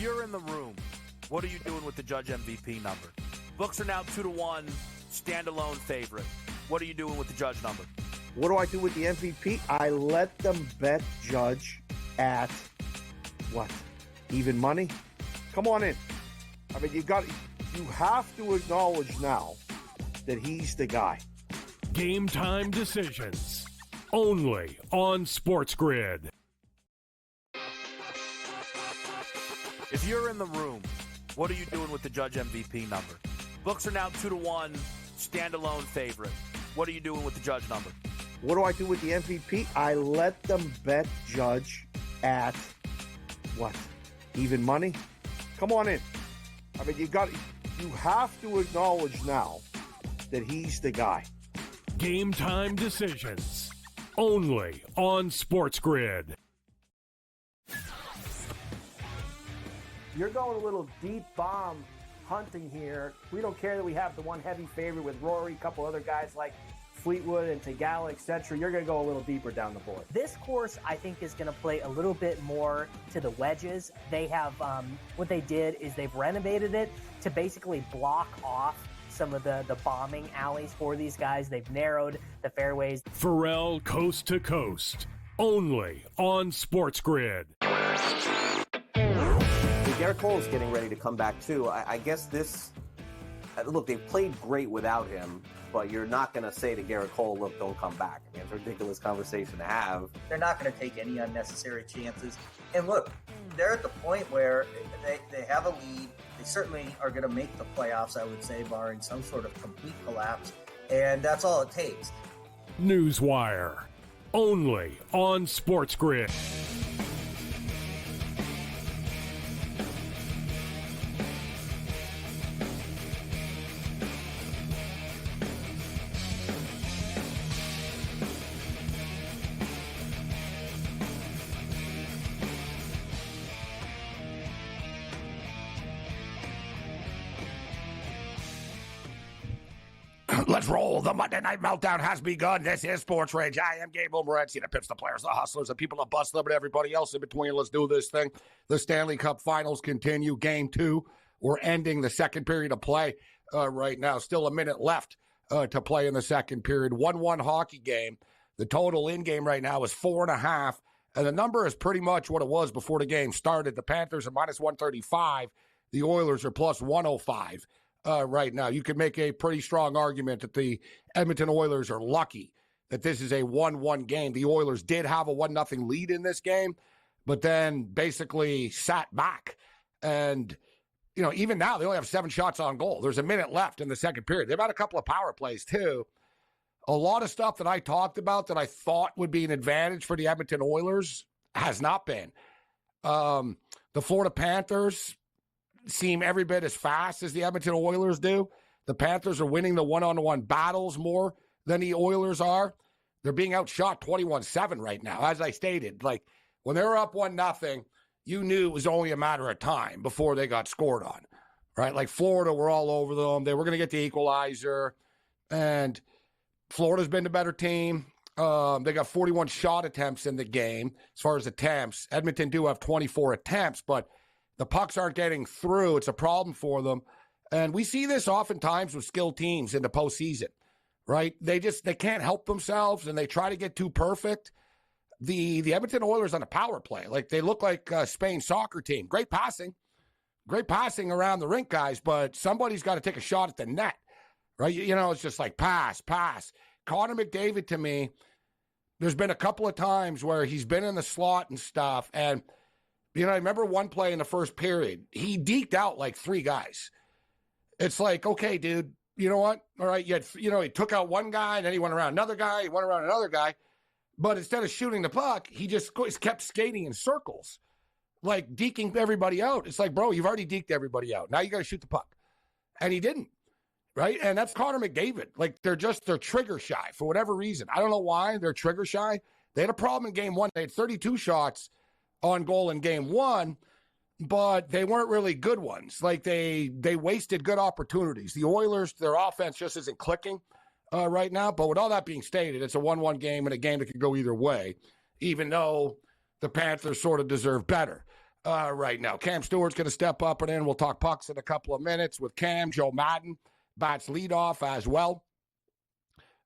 you're in the room, what are you doing with the Judge MVP number? Books are now 2-1, standalone favorite. What are you doing with the Judge number? What do I do with the MVP? I let them bet Judge at what? Even money? Come on in. I mean, you have to acknowledge now that he's the guy. Game time decisions. Only on SportsGrid. If you're in the room, what are you doing with the Judge MVP number? Books are now 2-1, standalone favorite. What are you doing with the Judge number? What do I do with the MVP? I let them bet Judge at what? Even money? Come on in. I mean, you have to acknowledge now that he's the guy. Game time decisions. Only on SportsGrid. You're going a little deep bomb hunting here. We don't care that we have the one heavy favorite with Rory, a couple other guys like Fleetwood and Tagala, etc. You're going to go a little deeper down the board. This course, I think, is going to play a little bit more to the wedges. They have, what they did is they've renovated it to basically block off some of the bombing alleys for these guys. They've narrowed the fairways. Pharrell Coast to Coast. Only on SportsGrid. Garrett Cole is getting ready to come back, too. I guess look, they've played great without him, but you're not going to say to Garrett Cole, look, don't come back. I mean, it's a ridiculous conversation to have. They're not going to take any unnecessary chances. And look, they're at the point where they have a lead. They certainly are going to make the playoffs, I would say, barring some sort of complete collapse. And that's all it takes. Newswire. Only on SportsGrid. Let's roll. The Monday Night Meltdown has begun. This is SportsRage. I am Gabriel Morency, the pips, the players, the hustlers, the people that bust them, and everybody else in between. Let's do this thing. The Stanley Cup Finals continue. Game 2. We're ending the second period of play right now. Still a minute left to play in the second period. 1-1 hockey game. The total in game right now is 4.5, and the number is pretty much what it was before the game started. The Panthers are minus 135. The Oilers are plus 105. Right now. You could make a pretty strong argument that the Edmonton Oilers are lucky that this is a 1-1 game. The Oilers did have a 1-0 lead in this game, but then basically sat back. And, you know, even now they only have 7 shots on goal. There's a minute left in the second period. They've had a couple of power plays too. A lot of stuff that I talked about that I thought would be an advantage for the Edmonton Oilers has not been. The Florida Panthers seem every bit as fast as the Edmonton Oilers do. The Panthers are winning the one-on-one battles more than the Oilers are. They're being outshot 21-7 right now. As I stated, like when they were up 1-0, you knew it was only a matter of time before they got scored on, right? Like Florida were all over them. They were going to get the equalizer, and Florida's been the better team. They got 41 shot attempts in the game as far as attempts. Edmonton do have 24 attempts, but the pucks aren't getting through. It's a problem for them. And we see this oftentimes with skilled teams in the postseason, right? They can't help themselves, and they try to get too perfect. The Edmonton Oilers on the power play, like they look like Spain's soccer team. Great passing around the rink, guys, but somebody's got to take a shot at the net, right? You know, it's just like pass. Connor McDavid, to me, there's been a couple of times where he's been in the slot and stuff, and you know, I remember one play in the first period. He deked out like 3 guys. It's like, okay, dude, you know what? All right, he took out one guy, and then he went around another guy, he went around another guy. But instead of shooting the puck, he just kept skating in circles, like deking everybody out. It's like, bro, you've already deked everybody out. Now you got to shoot the puck. And he didn't, right? And that's Connor McDavid. Like, they're trigger shy for whatever reason. I don't know why they're trigger shy. They had a problem in game 1. They had 32 shots on goal in game 1, but they weren't really good ones. Like they wasted good opportunities. The Oilers, their offense just isn't clicking right now. But with all that being stated, it's a 1-1 game and a game that could go either way, even though the Panthers sort of deserve better right now. Cam Stewart's going to step up and in. We'll talk pucks in a couple of minutes with Cam. Joe Madden bats leadoff as well.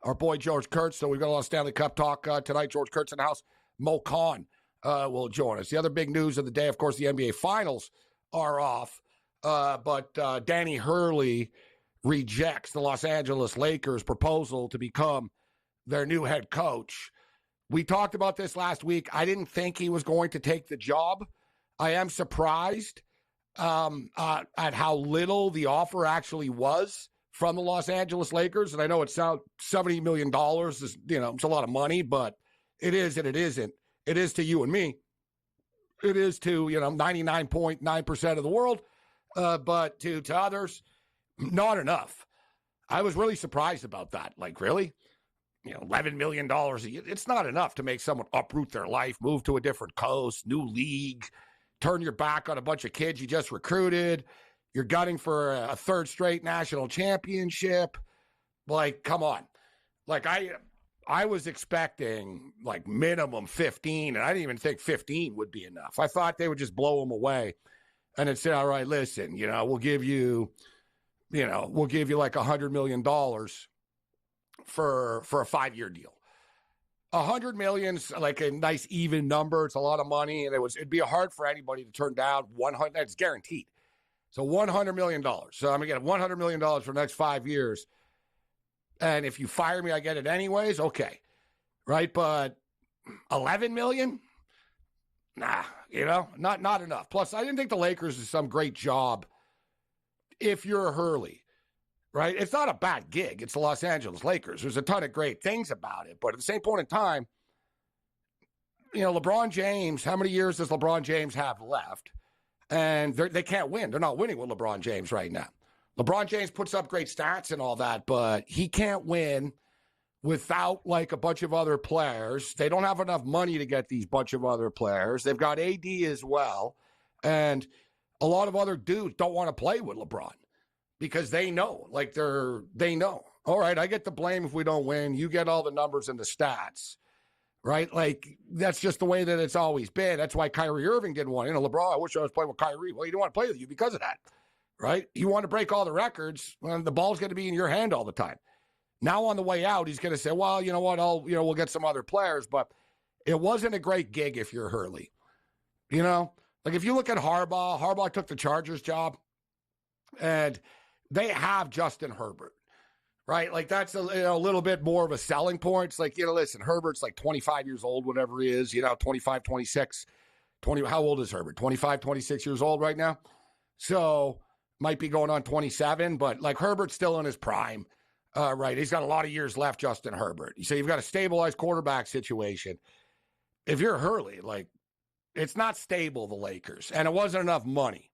Our boy George Kurtz. So we've got a lot of Stanley Cup talk tonight. George Kurtz in the house. Mo Khan will join us. The other big news of the day, of course, the NBA Finals are off. But Danny Hurley rejects the Los Angeles Lakers' proposal to become their new head coach. We talked about this last week. I didn't think he was going to take the job. I am surprised at how little the offer actually was from the Los Angeles Lakers. And I know it's $70 million is, it's a lot of money, but it is and it isn't. It is to you and me. It is to, 99.9% of the world. But to others, not enough. I was really surprised about that. Like, really? $11 million a year. It's not enough to make someone uproot their life, move to a different coast, new league, turn your back on a bunch of kids you just recruited. You're gunning for a third straight national championship. Like, come on. Like, I was expecting, like, minimum 15, and I didn't even think 15 would be enough. I thought they would just blow them away and then say, all right, listen, we'll give you like $100 million for a 5-year deal. $100 million's like a nice even number. It's a lot of money, and it'd be hard for anybody to turn down 100. That's guaranteed. So $100 million. So I'm gonna get $100 million for the next 5 years. And if you fire me, I get it anyways. Okay, right? But $11 million? Nah, not enough. Plus, I didn't think the Lakers did some great job. If you're Hurley, right? It's not a bad gig. It's the Los Angeles Lakers. There's a ton of great things about it. But at the same point in time, LeBron James, how many years does LeBron James have left? And they can't win. They're not winning with LeBron James right now. LeBron James puts up great stats and all that, but he can't win without like a bunch of other players. They don't have enough money to get these bunch of other players. They've got AD as well. And a lot of other dudes don't want to play with LeBron because they know, they know. All right, I get the blame if we don't win. You get all the numbers and the stats, right? Like, that's just the way that it's always been. That's why Kyrie Irving didn't want LeBron, I wish I was playing with Kyrie. Well, he didn't want to play with you because of that, right? You want to break all the records, and the ball's going to be in your hand all the time. Now on the way out, he's going to say, well, you know what, we'll get some other players, but it wasn't a great gig if you're Hurley. Like if you look at Harbaugh took the Chargers job, and they have Justin Herbert, right? Like that's a little bit more of a selling point. It's like, listen, Herbert's like 25 years old, whatever he is, 25, 26, 20. How old is Herbert? 25, 26 years old right now. So might be going on 27, but like Herbert's still in his prime. Right. He's got a lot of years left, Justin Herbert. So you've got a stabilized quarterback situation. If you're Hurley, like, it's not stable, the Lakers, and it wasn't enough money.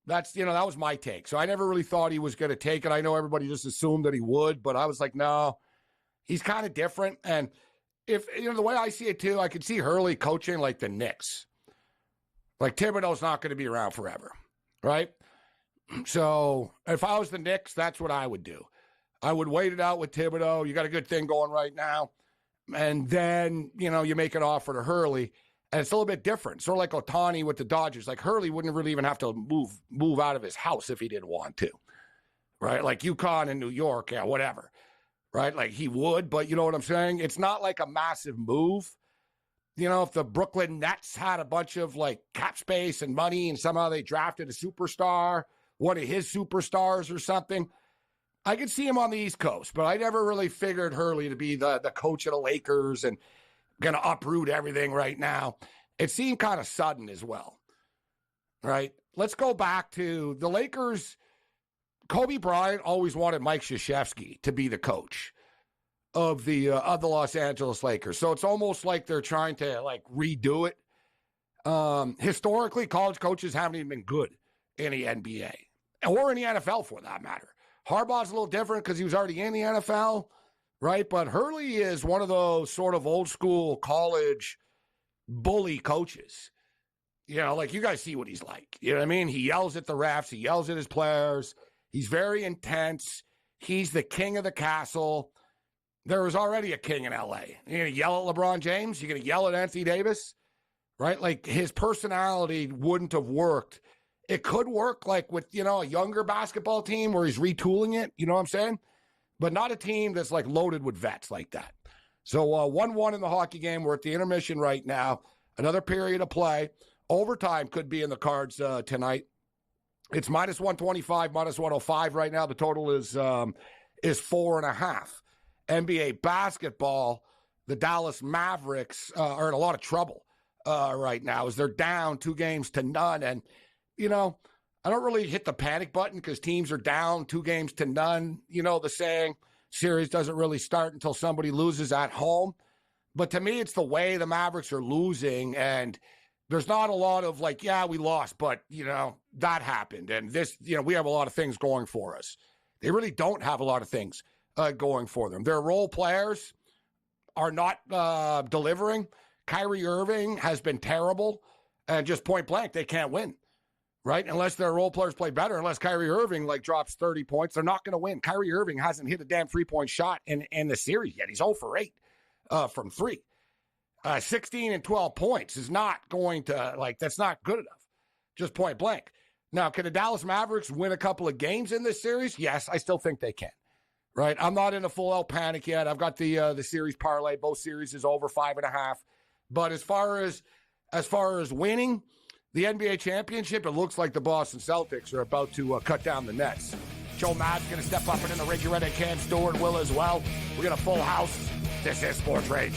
That's, that was my take. So I never really thought he was going to take it. I know everybody just assumed that he would, but I was like, no, he's kind of different. And if, the way I see it too, I could see Hurley coaching like the Knicks. Like Thibodeau's not going to be around forever. Right. So if I was the Knicks, that's what I would do. I would wait it out with Thibodeau. You got a good thing going right now. And then, you make an offer to Hurley. And it's a little bit different. Sort of like Ohtani with the Dodgers. Like Hurley wouldn't really even have to move out of his house if he didn't want to. Right? Like UConn in New York, yeah, whatever. Right? Like he would, but you know what I'm saying? It's not like a massive move. If the Brooklyn Nets had a bunch of like cap space and money and somehow they drafted a superstar, one of his superstars or something, I could see him on the East Coast, but I never really figured Hurley to be the coach of the Lakers and going to uproot everything right now. It seemed kind of sudden as well, right? Let's go back to the Lakers. Kobe Bryant always wanted Mike Krzyzewski to be the coach of the Los Angeles Lakers. So it's almost like they're trying to like redo it. Historically, college coaches haven't even been good in the NBA or in the NFL for that matter. Harbaugh's a little different because he was already in the NFL, right? But Hurley is one of those sort of old school college bully coaches. Like you guys see what he's like. You know what I mean? He yells at the refs. He yells at his players. He's very intense. He's the king of the castle. There was already a king in L.A. You're going to yell at LeBron James? You're going to yell at Anthony Davis? right? Like his personality wouldn't have worked. It could work like with, a younger basketball team where he's retooling it, you know what I'm saying? But not a team that's like loaded with vets like that. So 1-1 in the hockey game. We're at the intermission right now. Another period of play. Overtime could be in the cards tonight. It's minus 125, minus 105 right now. The total is 4.5. NBA basketball, the Dallas Mavericks are in a lot of trouble right now as they're down 2-0. And, I don't really hit the panic button because teams are down 2-0. You know the saying, series doesn't really start until somebody loses at home. But to me, it's the way the Mavericks are losing. And there's not a lot of like, yeah, we lost, but, that happened. And this, we have a lot of things going for us. They really don't have a lot of things going for them. Their role players are not delivering. Kyrie Irving has been terrible. And just point blank, they can't win. Right? Unless their role players play better, unless Kyrie Irving drops 30 points, they're not going to win. Kyrie Irving hasn't hit a damn 3-point shot in the series yet. He's 0 for 8 from 3. 16 and 12 points is not going to, that's not good enough. Just point blank. Now, can the Dallas Mavericks win a couple of games in this series? Yes, I still think they can. Right? I'm not in a full-out panic yet. I've got the series parlay. Both series is over 5.5. But as far as winning the NBA championship, it looks like the Boston Celtics are about to cut down the nets. Joe Matt's going to step up and in the ring. You're ready. Cam Stewart will as well. We got a full house. This is Sports Rage.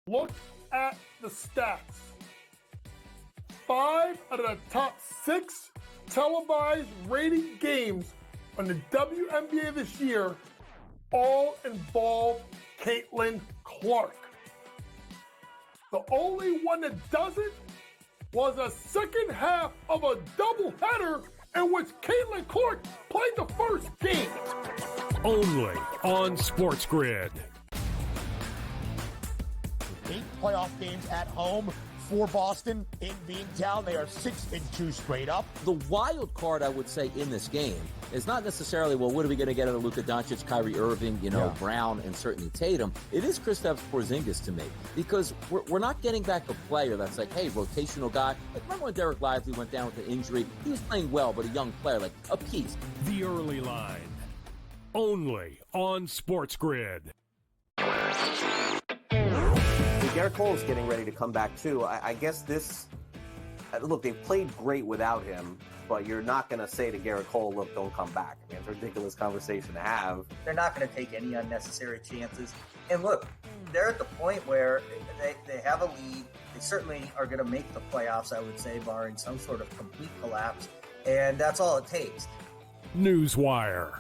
Look at the stats. 5 out of the top 6 televised rated games on the WNBA this year all involve Caitlin Clark. The only one that doesn't was a second half of a doubleheader in which Caitlin Clark played the first game. Only on SportsGrid. 8 playoff games at home for Boston in Beantown. They are 6-2 straight up. The wild card, I would say, in this game is not necessarily, well, what are we going to get out of Luka Doncic, Kyrie Irving, Brown, and certainly Tatum. It is Kristaps Porzingis to me, because we're not getting back a player that's like, hey, rotational guy. Like, remember when Derek Lively went down with an injury? He was playing well, but a young player, like a piece. The early line. Only on SportsGrid. Garrett Cole is getting ready to come back too. I guess look, they've played great without him, but you're not going to say to Garrett Cole, look, don't come back. I mean, it's a ridiculous conversation to have. They're not going to take any unnecessary chances. And look, they're at the point where they have a lead. They certainly are going to make the playoffs, I would say, barring some sort of complete collapse. And that's all it takes. Newswire.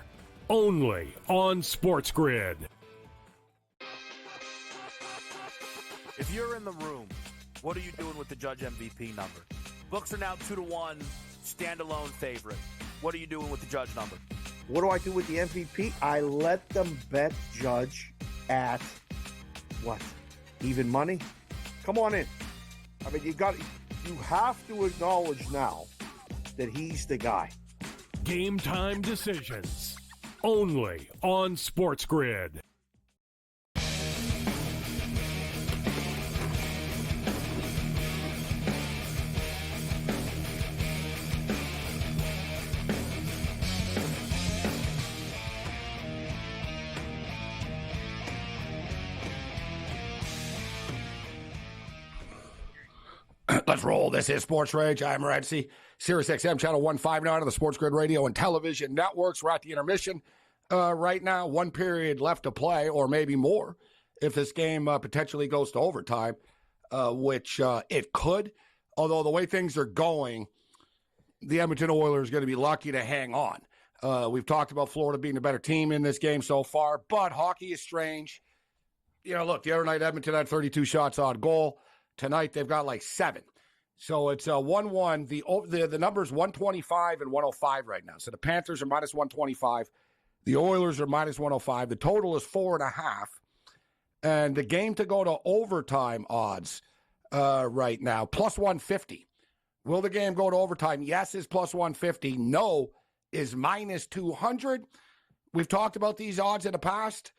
Only on SportsGrid. If you're in the room, what are you doing with the Judge MVP number? Books are now 2-1, standalone favorite. What are you doing with the Judge number? What do I do with the MVP? I let them bet Judge at what? Even money? Come on in. I mean, you have to acknowledge now that he's the guy. Game time decisions. Only on SportsGrid. Let's roll. This is Sports Rage. I'm Morency. Sirius XM Channel 159 on the SportsGrid radio and television networks. We're at the intermission right now. 1 period left to play, or maybe more, if this game potentially goes to overtime, which it could. Although the way things are going, the Edmonton Oilers are going to be lucky to hang on. We've talked about Florida being a better team in this game so far, but hockey is strange. Look, the other night Edmonton had 32 shots on goal. Tonight they've got like 7. So it's 1-1. The number's 125 and 105 right now. So the Panthers are minus 125. The Oilers are minus 105. The total is 4.5. And the game to go to overtime odds right now, plus 150. Will the game go to overtime? Yes is plus 150. No is minus 200. We've talked about these odds in the past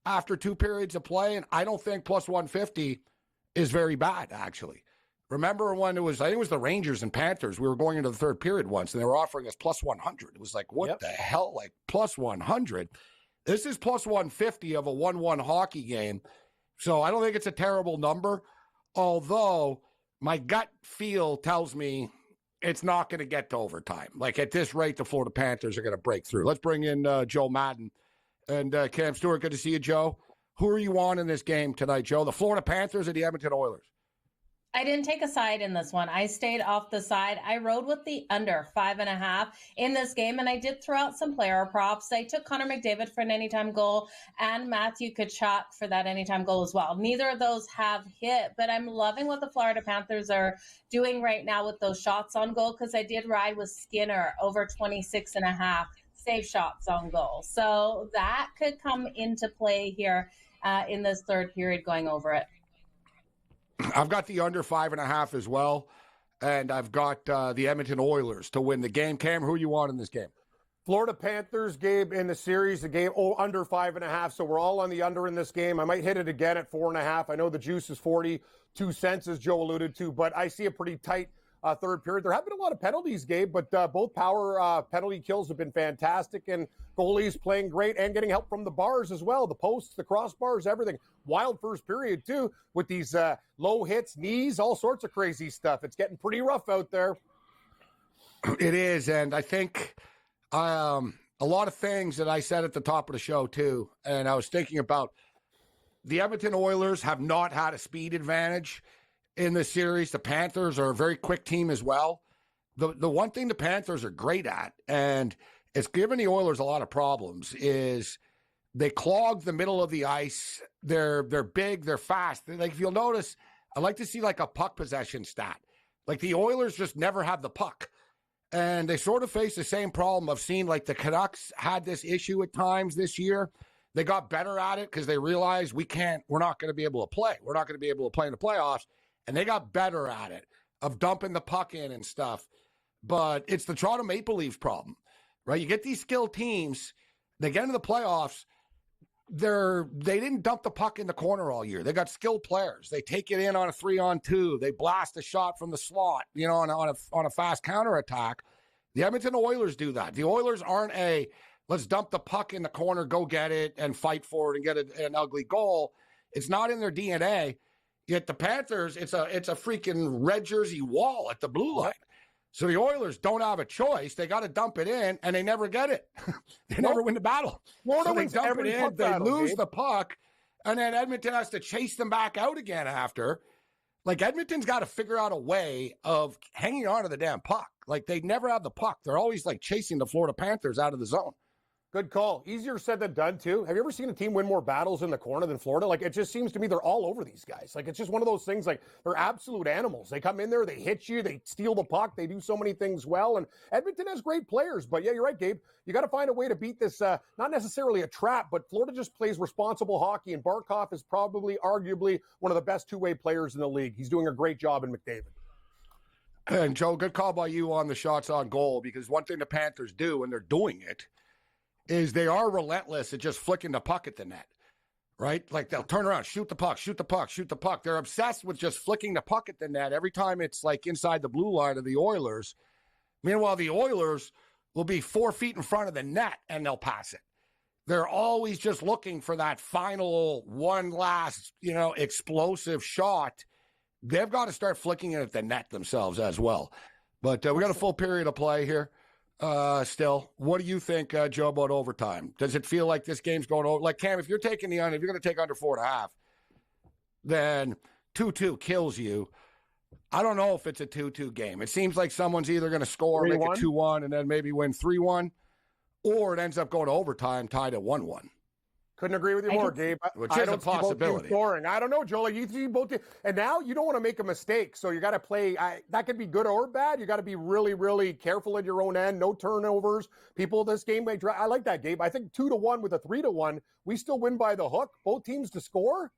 after 2 periods of play, and I don't think plus 150 is very bad, actually. Remember when I think it was the Rangers and Panthers, we were going into the third period once, and they were offering us plus 100. It was like, what the hell? Like, plus 100? This is plus 150 of a 1-1 hockey game. So I don't think it's a terrible number, although my gut feel tells me it's not going to get to overtime. Like, at this rate, the Florida Panthers are going to break through. Let's bring in Joe Madden and Cam Stewart. Good to see you, Joe. Who are you on in this game tonight, Joe? The Florida Panthers or the Edmonton Oilers? I didn't take a side in this one. I stayed off the side. I rode with the under 5.5 in this game, and I did throw out some player props. I took Connor McDavid for an anytime goal and Matthew Tkachuk for that anytime goal as well. Neither of those have hit, but I'm loving what the Florida Panthers are doing right now with those shots on goal, because I did ride with Skinner over 26.5 save shots on goal. So that could come into play here in this third period going over it. I've got the under 5.5 as well, and I've got the Edmonton Oilers to win the game. Cam, who are you on in this game? Florida Panthers, Gabe, in the series, the game under 5.5. So we're all on the under in this game. I might hit it again at 4.5. I know the juice is 42 cents, as Joe alluded to, but I see a pretty tight third period. There have been a lot of penalties, Gabe, but both power penalty kills have been fantastic, and goalies playing great and getting help from the bars as well, the posts, the crossbars, everything. Wild first period, too, with these low hits, knees, all sorts of crazy stuff. It's getting pretty rough out there. It is, and I think a lot of things that I said at the top of the show, too, and I was thinking about the Edmonton Oilers have not had a speed advantage in this series. The Panthers are a very quick team as well. The one thing the Panthers are great at, and it's given the Oilers a lot of problems, is they clog the middle of the ice. They're big, they're fast. Like, if you'll notice, I like to see like a puck possession stat. Like, the Oilers just never have the puck. And they sort of face the same problem of seeing, like, the Canucks had this issue at times this year. They got better at it because they realized we're not going to be able to play. We're not going to be able to play in the playoffs. And they got better at it, of dumping the puck in and stuff. But it's the Toronto Maple Leafs problem, right? You get these skilled teams, they get into the playoffs, they didn't dump the puck in the corner all year. They got skilled players. They take it in on a 3-on-2. They blast a shot from the slot, on a fast counterattack. The Edmonton Oilers do that. The Oilers aren't let's dump the puck in the corner, go get it, and fight for it and get an ugly goal. It's not in their DNA. Yet the Panthers, it's a freaking red jersey wall at the blue line. So the Oilers don't have a choice. They got to dump it in, and they never get it. They never win the battle. Florida so they wins dump every it in, puck they battle, lose Gabe. the puck, and then Edmonton has to chase them back out again after. Like, Edmonton's got to figure out a way of hanging on to the damn puck. Like, they never have the puck. They're always, like, chasing the Florida Panthers out of the zone. Good call. Easier said than done, too. Have you ever seen a team win more battles in the corner than Florida? Like, it just seems to me they're all over these guys. Like, it's just one of those things, like, they're absolute animals. They come in there, they hit you, they steal the puck, they do so many things well. And Edmonton has great players. But, yeah, you're right, Gabe. You got to find a way to beat this, not necessarily a trap, but Florida just plays responsible hockey. And Barkov is probably, arguably, one of the best two-way players in the league. He's doing a great job in McDavid. And, Joe, good call by you on the shots on goal, because one thing the Panthers do, and they're doing it, is they are relentless at just flicking the puck at the net, right? Like, they'll turn around, shoot the puck, shoot the puck, shoot the puck. They're obsessed with just flicking the puck at the net every time it's, like, inside the blue line of the Oilers. Meanwhile, the Oilers will be 4 feet in front of the net, and they'll pass it. They're always just looking for that final one last, explosive shot. They've got to start flicking it at the net themselves as well. But we got a full period of play here. Still, what do you think, Joe, about overtime? Does it feel like this game's going over? Like, Cam, if you're taking if you're going to take under 4.5, then 2-2 kills you. I don't know if it's a 2-2 game. It seems like someone's either going to score, make it 2-1, and then maybe win 3-1, or it ends up going to overtime, tied at 1-1. Couldn't agree with you more, Gabe. Which I is a don't see both teams possibility. scoring. I don't know, Joel. You see both teams. And now you don't want to make a mistake. So you got to play. That could be good or bad. You got to be really, really careful at your own end. No turnovers. People, this game may I like that, Gabe. I think 2-1 with a 3-1. We still win by the hook. Both teams to score?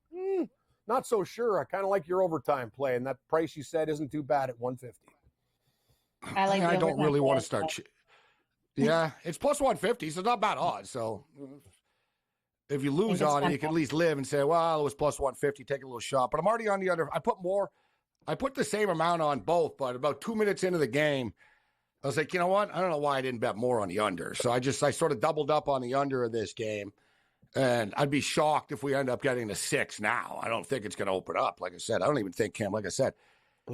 Not so sure. I kind of like your overtime play. And that price you said isn't too bad at 150. I don't really want to start. Yeah, it's plus 150, so not bad odds. So if you lose on it, you can at least live and say, well, it was plus 150, take a little shot. But I'm already on the under. I put the same amount on both, but about 2 minutes into the game, I was like, you know what? I don't know why I didn't bet more on the under. So I sort of doubled up on the under of this game. And I'd be shocked if we end up getting to 6 now. I don't think it's going to open up. Like I said, I don't even think, Cam, like I said,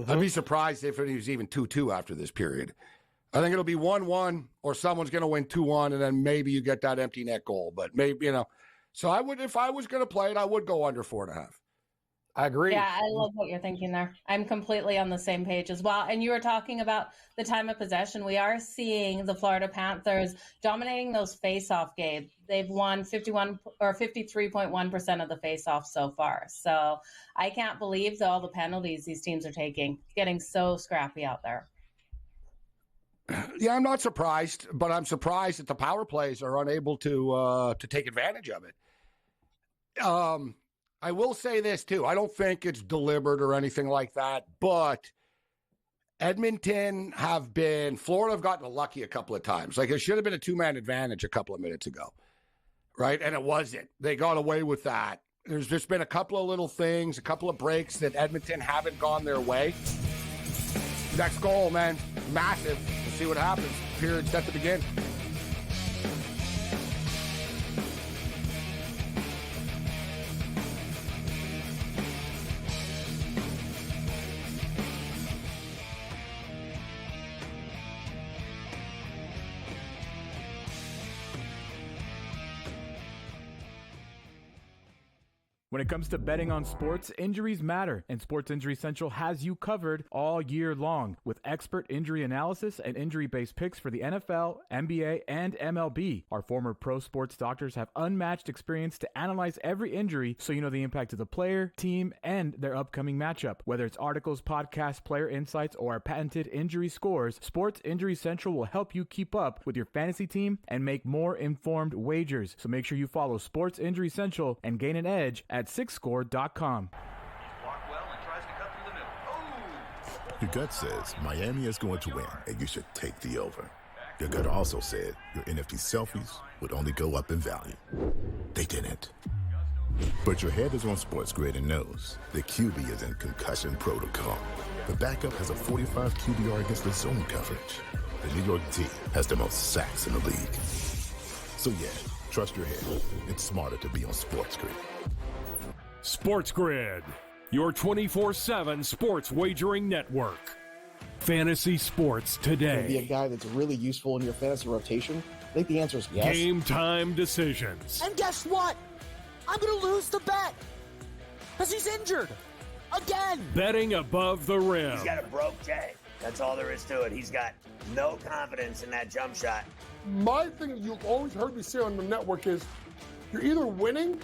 I'd be surprised if it was even 2-2 after this period. I think it'll be 1-1 or someone's going to win 2-1, and then maybe you get that empty net goal. But maybe, so I would, if I was going to play it, I would go under 4.5. I agree. Yeah, I love what you're thinking there. I'm completely on the same page as well. And you were talking about the time of possession. We are seeing the Florida Panthers dominating those face-off games. They've won 53.1% of the face-offs so far. So I can't believe all the penalties these teams are taking. It's getting so scrappy out there. Yeah, I'm not surprised, but I'm surprised that the power plays are unable to take advantage of it. I will say this, too. I don't think it's deliberate or anything like that, but Florida have gotten lucky a couple of times. Like, it should have been a two-man advantage a couple of minutes ago, right? And it wasn't. They got away with that. There's just been a couple of little things, a couple of breaks that Edmonton haven't gone their way. Next goal, man, massive. We'll see what happens. Period set to begin. When it comes to betting on sports, injuries matter, and Sports Injury Central has you covered all year long with expert injury analysis and injury-based picks for the NFL, NBA, and MLB. Our former pro sports doctors have unmatched experience to analyze every injury so you know the impact of the player, team, and their upcoming matchup. Whether it's articles, podcasts, player insights, or our patented injury scores, Sports Injury Central will help you keep up with your fantasy team and make more informed wagers. So make sure you follow Sports Injury Central and gain an edge at sixscore.com. Your gut says Miami is going to win, and you should take the over. Your gut also said your NFT selfies would only go up in value. They didn't. But your head is on SportsGrid and knows the QB is in concussion protocol. The backup has a 45 QBR against the zone coverage. The New York D has the most sacks in the league. So yeah, trust your head. It's smarter to be on SportsGrid. SportsGrid, your 24/7 sports wagering network. Fantasy sports today. Be a guy that's really useful in your fantasy rotation? I think the answer is yes. Game time decisions. And guess what? I'm going to lose the bet because he's injured again. Betting above the rim. He's got a broke J. That's all there is to it. He's got no confidence in that jump shot. My thing you've always heard me say on the network is you're either winning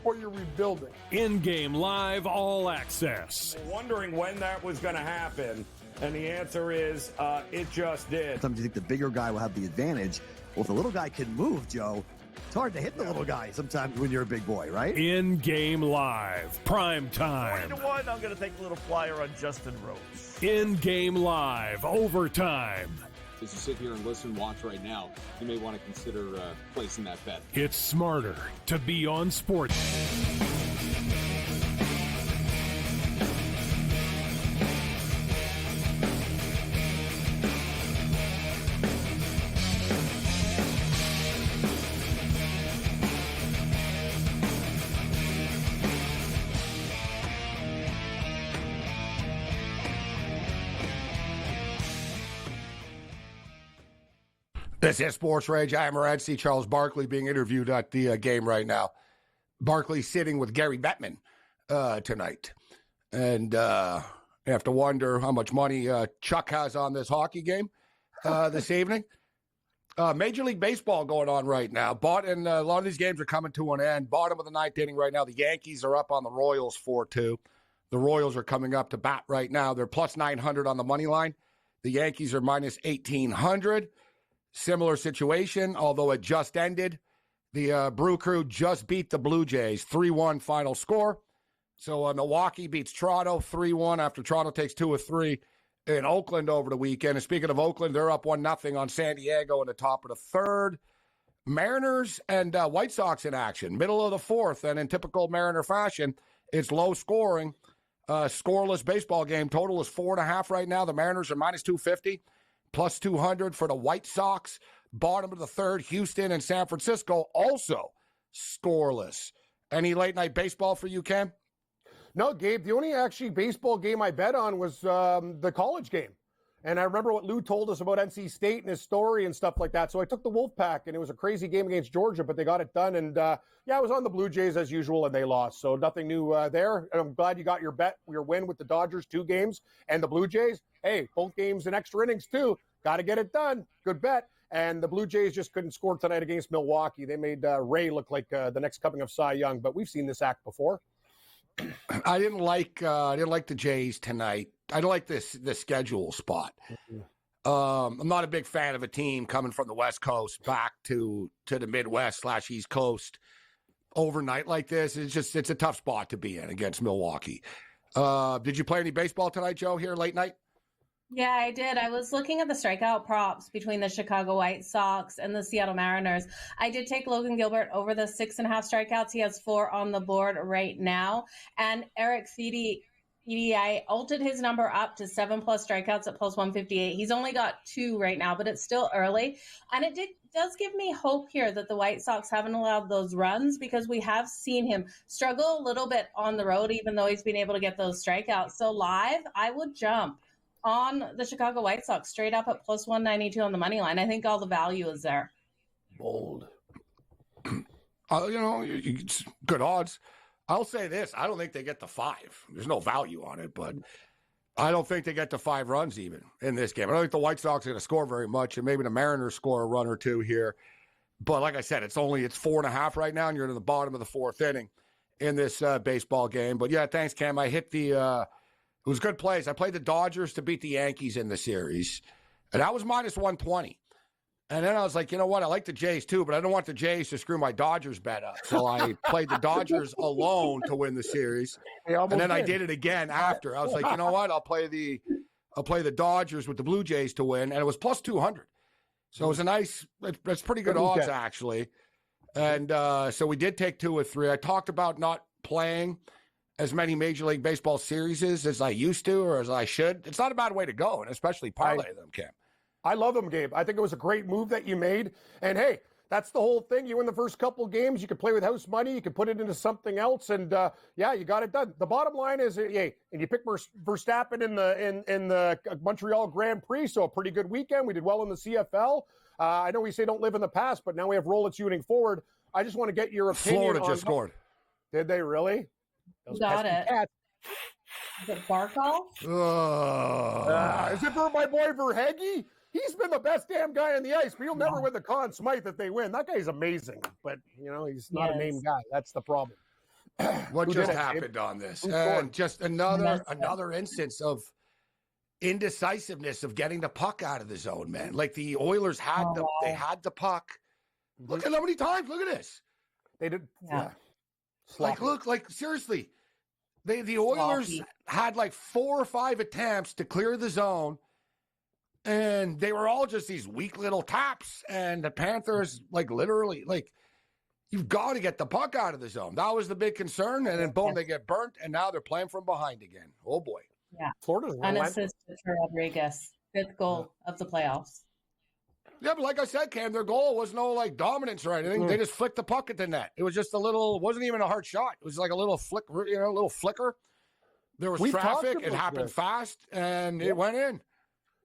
or you're rebuilding. In-game live all access. Wondering when that was going to happen, and the answer is it just did. Sometimes you think the bigger guy will have the advantage. Well, if the little guy can move, Joe, it's hard to hit the little guy sometimes when you're a big boy, right? In-game live, prime time. 20-1, I'm going to take a little flyer on Justin Rose. In-game live, overtime. As you sit here and listen, watch right now, you may want to consider placing that bet. It's smarter to be on sports. This is SportsRage. I am Morency. Charles Barkley being interviewed at the game right now. Barkley sitting with Gary Bettman tonight. And you have to wonder how much money Chuck has on this hockey game this evening. Major League Baseball going on right now. And a lot of these games are coming to an end. Bottom of the ninth inning right now. The Yankees are up on the Royals 4-2. The Royals are coming up to bat right now. They're plus 900 on the money line. The Yankees are minus 1,800. Similar situation, although it just ended. The Brew Crew just beat the Blue Jays, 3-1 final score. So Milwaukee beats Toronto 3-1 after Toronto takes 2 of 3 in Oakland over the weekend. And speaking of Oakland, they're up 1-0 on San Diego in the top of the third. Mariners and White Sox in action, middle of the fourth. And in typical Mariner fashion, it's low scoring. Scoreless baseball game. Total is 4.5 right now. The Mariners are minus 250, plus 200 for the White Sox. Bottom of the third, Houston and San Francisco also scoreless. Any late night baseball for you, Cam? No, Gabe, the only actually baseball game I bet on was the college game. And I remember what Lou told us about NC State and his story and stuff like that. So I took the Wolfpack, and it was a crazy game against Georgia, but they got it done. And, I was on the Blue Jays as usual, and they lost. So nothing new there. And I'm glad you got your win with the Dodgers, 2 games, and the Blue Jays. Hey, both games in extra innings, too. Got to get it done. Good bet. And the Blue Jays just couldn't score tonight against Milwaukee. They made Ray look like the next coming of Cy Young, but we've seen this act before. I didn't like the Jays tonight. I don't like the schedule spot. I'm not a big fan of a team coming from the West Coast back to the Midwest / East Coast overnight like this. It's a tough spot to be in against Milwaukee. Did you play any baseball tonight, Joe, here late night? Yeah, I did. I was looking at the strikeout props between the Chicago White Sox and the Seattle Mariners. I did take Logan Gilbert over the 6.5 strikeouts. He has 4 on the board right now. And Eric Fede, I altered his number up to 7+ strikeouts at plus 158. He's only got 2 right now, but it's still early. And it does give me hope here that the White Sox haven't allowed those runs, because we have seen him struggle a little bit on the road, even though he's been able to get those strikeouts. So live, I would jump on the Chicago White Sox straight up at plus 192 on the money line. I think all the value is there. Bold. It's good odds. I'll say this. I don't think they get to 5. There's no value on it, but I don't think they get to 5 runs even in this game. I don't think the White Sox are going to score very much, and maybe the Mariners score a run or 2 here. But like I said, it's 4.5 right now, and you're in the bottom of the 4th inning in this baseball game. But yeah, thanks, Cam. I hit it was good plays. I played the Dodgers to beat the Yankees in the series, and that was minus 120. And then I was like, you know what? I like the Jays too, but I don't want the Jays to screw my Dodgers bet up. So I played the Dodgers alone to win the series. And then I did it again after. I was like, you know what? I'll play the Dodgers with the Blue Jays to win, and it was plus 200. So it was it's pretty good odds actually. And so we did take 2 or 3. I talked about not playing as many Major League Baseball series as I used to or as I should. It's not a bad way to go, and especially parlay them, Cam. I love them, Gabe. I think it was a great move that you made. And hey, that's the whole thing. You win the first couple of games, you can play with house money, you can put it into something else, and you got it done. The bottom line is, and you pick Verstappen in the Montreal Grand Prix, so a pretty good weekend. We did well in the CFL. I know we say don't live in the past, but now we have Rolex shooting forward. I just want to get your opinion. Florida just scored. Did they really? Got it. Is it Barkov? Is it for my boy Verhage? He's been the best damn guy on the ice, but he'll never win the Conn Smythe if they win. That guy's amazing, but he's not a named guy. That's the problem. What just happened on this? And just another instance of indecisiveness of getting the puck out of the zone, man. Like the Oilers had they had the puck. Look at how many times. Look at this. They did. Yeah. Seriously. The Oilers had like 4 or 5 attempts to clear the zone, and they were all just these weak little taps. And the Panthers, literally, you've got to get the puck out of the zone. That was the big concern. And then, boom, they get burnt, and now they're playing from behind again. Oh, boy. Yeah. Florida's unassisted for Rodriguez. 5th goal of the playoffs. Yeah, but like I said, Cam, their goal was no dominance or anything. They just flicked the puck at the net. It was just wasn't even a hard shot. It was like a little flick, a little flicker. There was traffic. It happened fast, and it went in.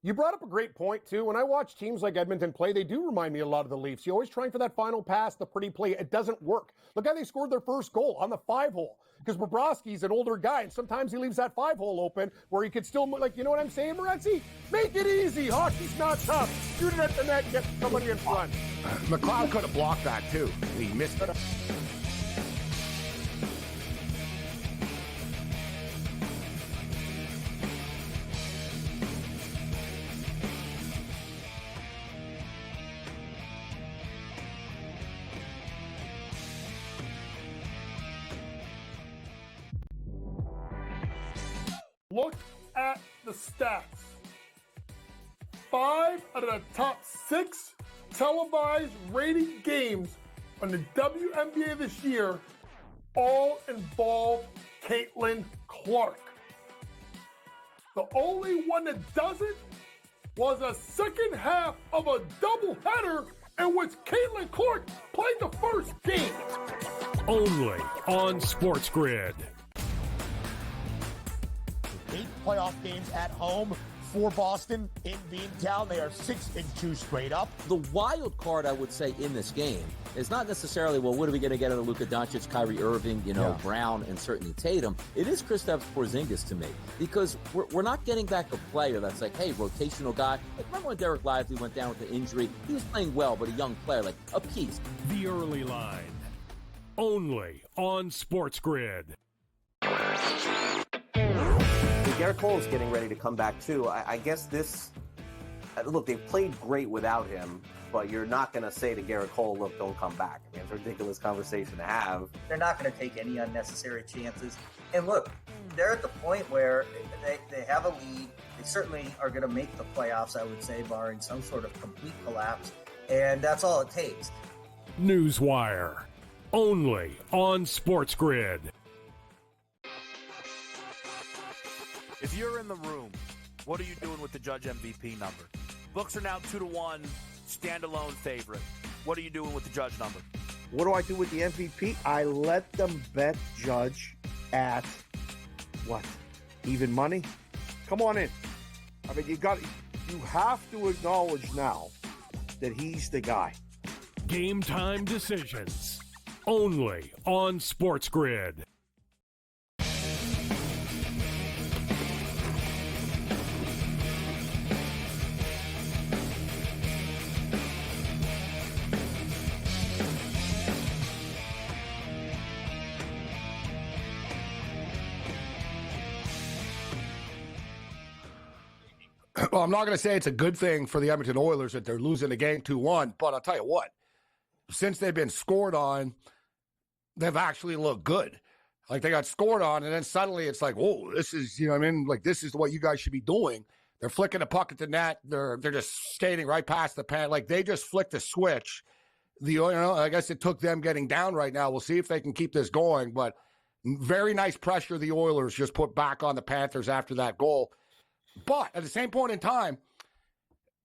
You brought up a great point, too. When I watch teams like Edmonton play, they do remind me a lot of the Leafs. You're always trying for that final pass, the pretty play. It doesn't work. Look how they scored their first goal on the 5-hole. Because Bobrovsky's an older guy, and sometimes he leaves that 5-hole open where he could still, you know what I'm saying, Morency? Make it easy. Hockey's not tough. shoot it at the net, get somebody in front. McLeod could have blocked that too. He missed it. Look at the stats. 5 out of the top 6 televised rated games on the WNBA this year all involve Caitlin Clark. The only one that doesn't was a second half of a doubleheader in which Caitlin Clark played the first game. Only on SportsGrid. 8 playoff games at home for Boston in Beantown. They are 6-2 straight up. The wild card, I would say, in this game is not necessarily, well, what are we going to get out of Luka Doncic, Kyrie Irving, Brown, and certainly Tatum. It is Kristaps Porzingis to me, because we're not getting back a player that's like, hey, rotational guy. Like, remember when Derek Lively went down with an injury? He was playing well, but a young player, like a piece. The early line. Only on SportsGrid. Garrett Cole is getting ready to come back too. I guess look, they've played great without him, but you're not going to say to Garrett Cole, look, don't come back. I mean, it's a ridiculous conversation to have. They're not going to take any unnecessary chances. And look, they're at the point where they have a lead. They certainly are going to make the playoffs, I would say, barring some sort of complete collapse. And that's all it takes. Newswire. Only on SportsGrid. If you're in the room, what are you doing with the Judge MVP number? Books are now 2-1, standalone favorite. What are you doing with the Judge number? What do I do with the MVP? I let them bet Judge at what? Even money? Come on in. I mean, you have to acknowledge now that he's the guy. Game time decisions. Only on SportsGrid. Well, I'm not going to say it's a good thing for the Edmonton Oilers that they're losing the game 2-1, but I'll tell you what, since they've been scored on, they've actually looked good. Like, they got scored on, and then suddenly it's like, whoa, this is, like, this is what you guys should be doing. They're flicking the puck at the net. They're just skating right past the pan. Like, they just flicked the switch. I guess it took them getting down right now. We'll see if they can keep this going, but very nice pressure the Oilers just put back on the Panthers after that goal. But at the same point in time,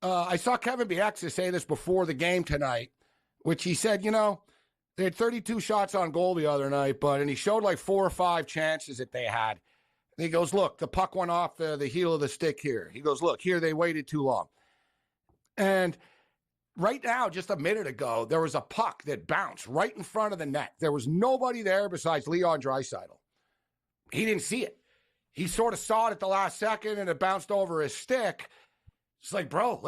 I saw Kevin Bieksa say this before the game tonight, which he said, they had 32 shots on goal the other night, and he showed like 4 or 5 chances that they had. And he goes, look, the puck went off the heel of the stick here. He goes, look, here they waited too long. And right now, just a minute ago, there was a puck that bounced right in front of the net. There was nobody there besides Leon Draisaitl. He didn't see it. He sort of saw it at the last second, and it bounced over his stick. It's like, bro,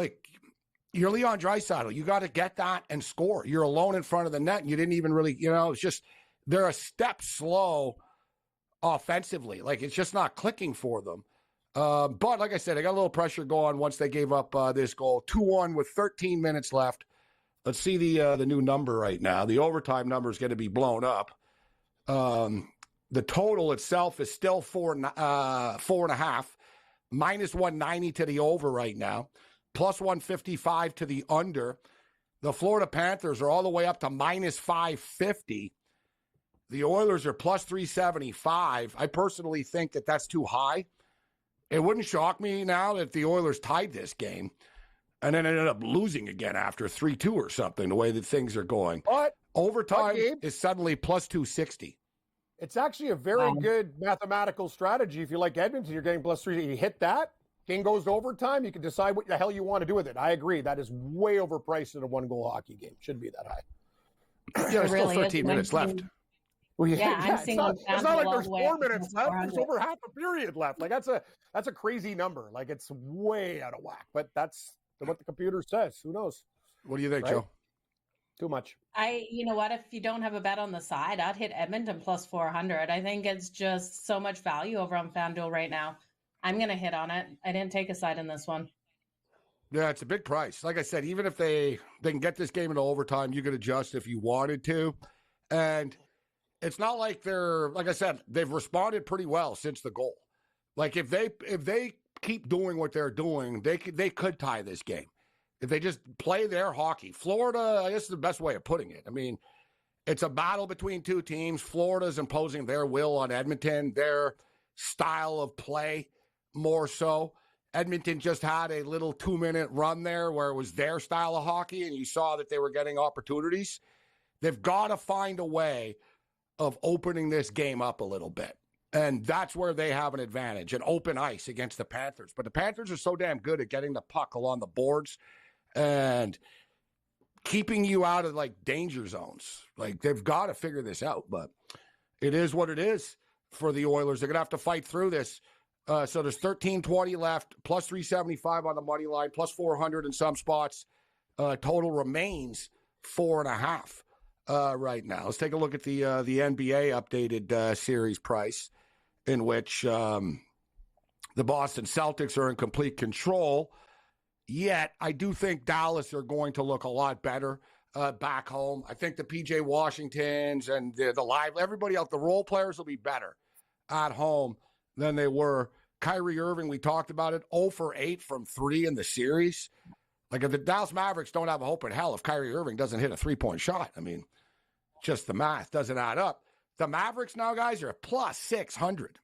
you're Leon Draisaitl. You got to get that and score. You're alone in front of the net, and you didn't even really, it's just they're a step slow offensively. Like, it's just not clicking for them. But like I said, I got a little pressure going once they gave up this goal. 2-1 with 13 minutes left. Let's see the new number right now. The overtime number is going to be blown up. The total itself is still 4.5, minus 190 to the over right now, plus 155 to the under. The Florida Panthers are all the way up to minus 550. The Oilers are plus 375. I personally think that that's too high. It wouldn't shock me now if the Oilers tied this game and then ended up losing again after 3-2 or something, the way that things are going. But overtime is suddenly plus 260. It's actually a very good mathematical strategy. If you like Edmonton, you're getting plus 3. You hit that, game goes to overtime, you can decide what the hell you want to do with it. I agree. That is way overpriced in a one-goal hockey game. Shouldn't be that high. Yeah, there's still 13 minutes left. Well, I'm it's not like there's 4 minutes left. There's over half a period left. Like, that's a crazy number. Like, it's way out of whack. But that's what the computer says. Who knows? What do you think, Right? Joe? Too much. You know what? If you don't have a bet on the side, I'd hit Edmonton plus 400. I think it's just so much value over on FanDuel right now. I'm going to hit on it. I didn't take a side in this one. Yeah, it's a big price. Like I said, even if they can get this game into overtime, you could adjust if you wanted to. And it's not like like I said, they've responded pretty well since the goal. Like if they keep doing what they're doing, they could tie this game. If they just play their hockey. Florida, I guess is the best way of putting it. I mean, it's a battle between two teams. Florida's imposing their will on Edmonton, their style of play more so. Edmonton just had a little 2-minute run there where it was their style of hockey, and you saw that they were getting opportunities. They've got to find a way of opening this game up a little bit. And that's where they have an advantage, an open ice against the Panthers. But the Panthers are so damn good at getting the puck along the boards and keeping you out of like danger zones. Like they've got to figure this out, but it is what it is for the Oilers. They're going to have to fight through this. So there's 13.20 left, plus 375 on the money line, plus 400 in some spots. Total remains 4.5 right now. Let's take a look at the NBA updated series price, in which the Boston Celtics are in complete control. Yet, I do think Dallas are going to look a lot better back home. I think the P.J. Washingtons and the live, everybody else, the role players will be better at home than they were. Kyrie Irving, we talked about it, 0 for 8 from 3 in the series. Like, if the Dallas Mavericks don't have a hope in hell if Kyrie Irving doesn't hit a 3-point shot, I mean, just the math doesn't add up. The Mavericks now, guys, are plus 600.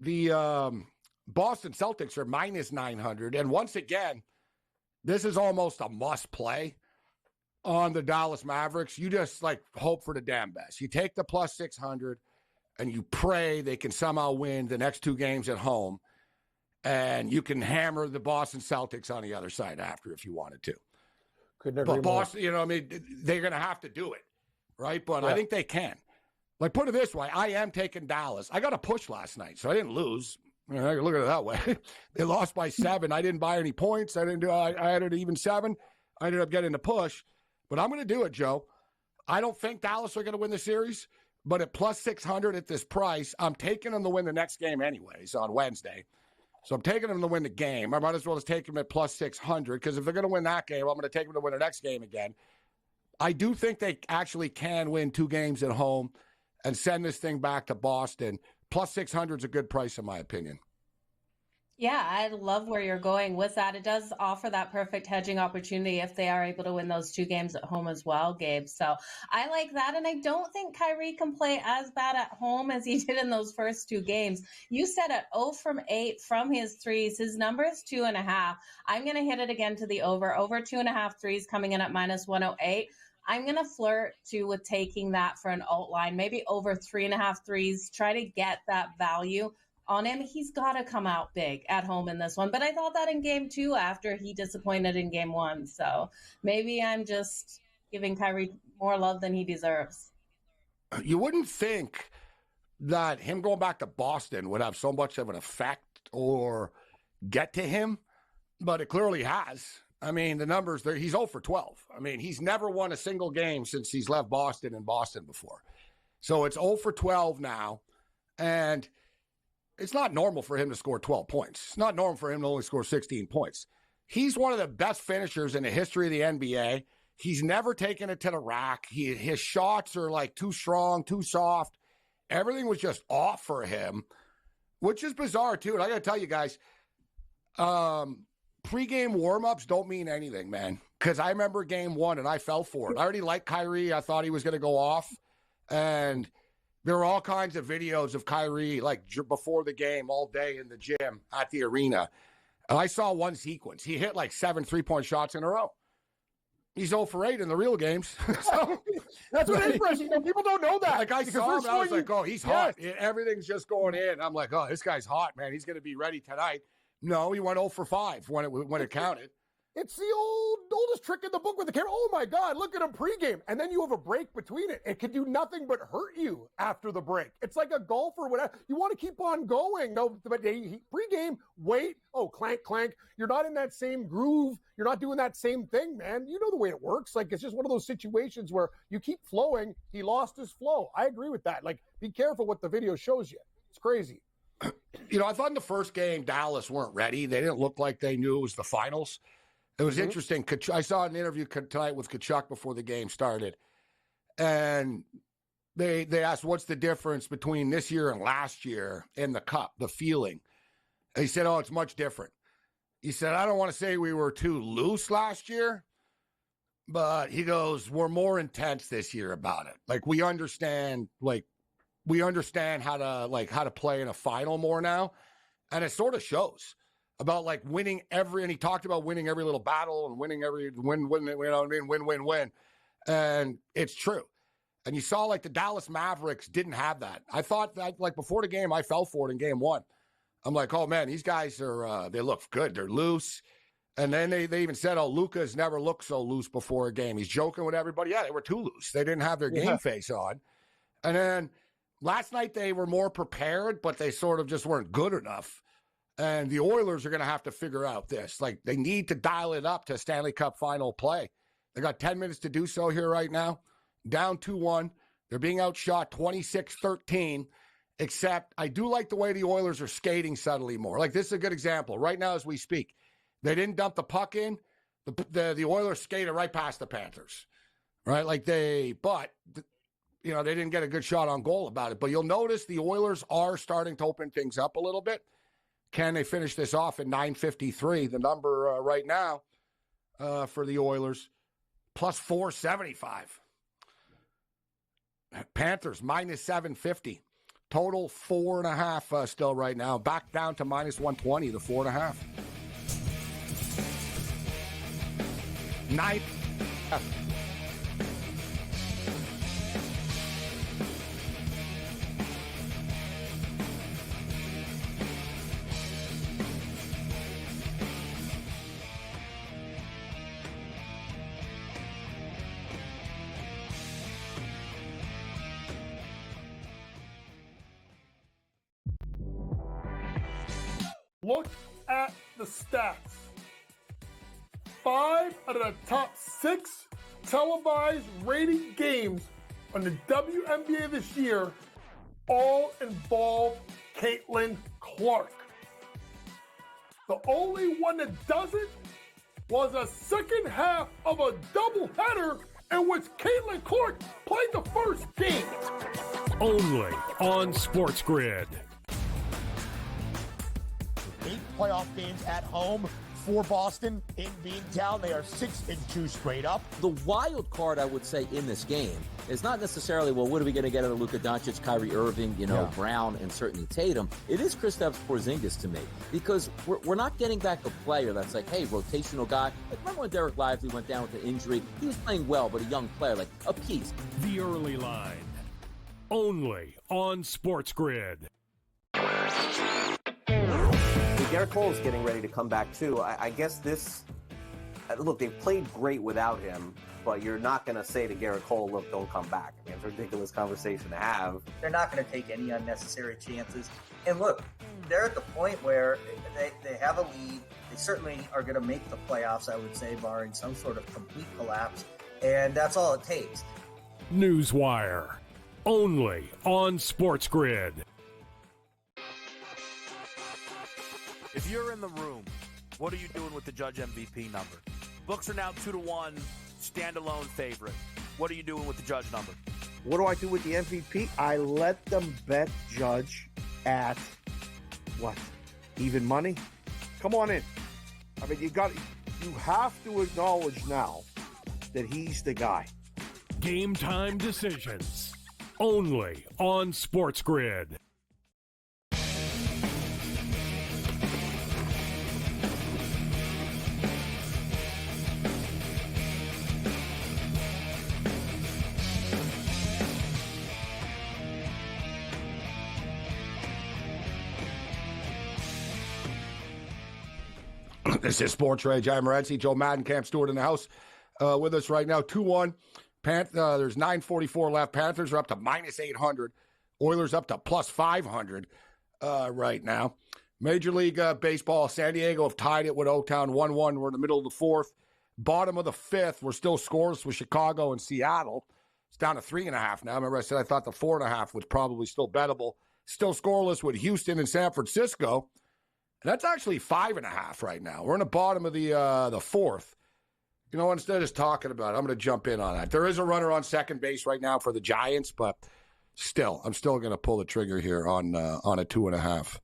The Boston Celtics are minus 900. And once again, this is almost a must play on the Dallas Mavericks. You just like hope for the damn best. You take the plus 600 and you pray they can somehow win the next 2 games at home. And you can hammer the Boston Celtics on the other side after if you wanted to. Couldn't agree But Boston, you know, I mean, they're going to have to do it, right? But Yeah. I think they can. Like, put it this way, I am taking Dallas. I got a push last night, so I didn't lose. You know, look at it that way. They lost by 7. I didn't buy any points. I had it even 7. I ended up getting the push. But I'm going to do it, Joe. I don't think Dallas are going to win the series, but at plus 600 at this price, I'm taking them to win the next game anyways on Wednesday. So I'm taking them to win the game. I might as well just take them at plus 600 because if they're going to win that game, I'm going to take them to win the next game again. I do think they actually can win 2 games at home and send this thing back to Boston. Plus 600 is a good price in my opinion. Yeah, I love where you're going with that. It does offer that perfect hedging opportunity if they are able to win those 2 games at home as well, Gabe. So I like that. And I don't think Kyrie can play as bad at home as he did in those first 2 games. You said at 0 from 8 from his threes. His number is 2.5. I'm going to hit it again to the over 2.5 threes coming in at minus 108. I'm going to flirt too with taking that for an alt line, maybe over 3.5 threes, try to get that value on him. He's got to come out big at home in this one. But I thought that in game 2 after he disappointed in game 1. So maybe I'm just giving Kyrie more love than he deserves. You wouldn't think that him going back to Boston would have so much of an effect or get to him, but it clearly has. I mean, the numbers there, he's 0 for 12. I mean, he's never won a single game since he's left Boston and Boston before. So it's 0 for 12 now. And it's not normal for him to score 12 points. It's not normal for him to only score 16 points. He's one of the best finishers in the history of the NBA. He's never taken it to the rack. His shots are like too strong, too soft. Everything was just off for him, which is bizarre too. And I got to tell you guys, pre-game warm-ups don't mean anything, man. Because I remember game 1 and I fell for it. I already liked Kyrie. I thought he was going to go off. And there were all kinds of videos of Kyrie, like before the game, all day in the gym at the arena. And I saw one sequence. He hit like 7 3-point shots in a row. He's 0 for 8 in the real games. So, that's what interesting. People don't know that. Like I saw him, I was like, oh, he's hot. Everything's just going in. I'm like, oh, this guy's hot, man. He's going to be ready tonight. No, he went 0 for 5 when it counted. It's the oldest trick in the book with the camera. Oh my God, look at him pregame. And then you have a break between it. It can do nothing but hurt you after the break. It's like a golfer, whatever. You want to keep on going. No, but pregame, wait. Oh, clank, clank. You're not in that same groove. You're not doing that same thing, man. You know the way it works. Like, it's just one of those situations where you keep flowing. He lost his flow. I agree with that. Like, be careful what the video shows you. It's crazy. You know, I thought in the first game, Dallas weren't ready. They didn't look like they knew it was the finals. It was interesting. I saw an interview tonight with Kachuk before the game started, and they asked, what's the difference between this year and last year in the Cup, the feeling? And he said, oh, it's much different. He said, I don't want to say we were too loose last year, but he goes, we're more intense this year about it. Like, we understand how to play in a final more now, and it sort of shows. About like winning and he talked about winning every little battle and winning every win, win. And it's true. And you saw like the Dallas Mavericks didn't have that. I thought that like before the game, I fell for it in game one. I'm like, oh man, these guys are, they look good. They're loose. And then they even said, oh, Luka's never looked so loose before a game. He's joking with everybody. Yeah, they were too loose. They didn't have their game face on. And then last night they were more prepared, but they sort of just weren't good enough. And the Oilers are going to have to figure out this. Like, they need to dial it up to Stanley Cup final play. They got 10 minutes to do so here right now. Down 2-1. They're being outshot 26-13. Except I do like the way the Oilers are skating subtly more. Like, this is a good example. Right now as we speak, they didn't dump the puck in. The Oilers skated right past the Panthers. Right? Like they didn't get a good shot on goal about it. But you'll notice the Oilers are starting to open things up a little bit. Can they finish this off at 953? The number right now for the Oilers, plus 475. Panthers, minus 750. Total 4.5 still right now. Back down to minus 120, the 4.5. 9. Look at the stats. 5 out of the top 6 televised rated games on the WNBA this year all involve Caitlin Clark. The only one that doesn't was a second half of a doubleheader in which Caitlin Clark played the first game. Only on SportsGrid. 8 playoff games at home for Boston in Beantown. They are 6-2 straight up. The wild card, I would say, in this game is not necessarily, well, what are we going to get out of Luka Doncic, Kyrie Irving, Brown, and certainly Tatum. It is Kristaps Porzingis to me, because we're not getting back a player that's like, hey, rotational guy. Like, remember when Derek Lively went down with an injury? He was playing well, but a young player, like a piece. The early line. Only on SportsGrid. Garrett Cole's getting ready to come back too. I guess look, they've played great without him, but you're not going to say to Garrett Cole, look, don't come back. I mean, it's a ridiculous conversation to have. They're not going to take any unnecessary chances. And look, they're at the point where they have a lead. They certainly are going to make the playoffs, I would say, barring some sort of complete collapse. And that's all it takes. Newswire. Only on SportsGrid. If you're in the room, what are you doing with the Judge MVP number? Books are now 2-1, standalone favorite. What are you doing with the Judge number? What do I do with the MVP? I let them bet Judge at what? Even money? Come on in. I mean, you have to acknowledge now that he's the guy. Game time decisions. Only on SportsGrid. This is Sports Rage. I'm Morency. Joe Madden, Camp Stewart in the house with us right now. 2-1. There's 9:44 left. Panthers are up to minus 800. Oilers up to plus 500 right now. Major League Baseball, San Diego have tied it with O-Town 1-1. We're in the middle of the fourth. Bottom of the fifth, we're still scoreless with Chicago and Seattle. It's down to 3.5 now. Remember I said I thought the 4.5 was probably still bettable. Still scoreless with Houston and San Francisco. And that's actually 5.5 right now. We're in the bottom of the fourth. You know, instead of just talking about it, I'm going to jump in on that. There is a runner on second base right now for the Giants, but still, I'm still going to pull the trigger here on a 2.5.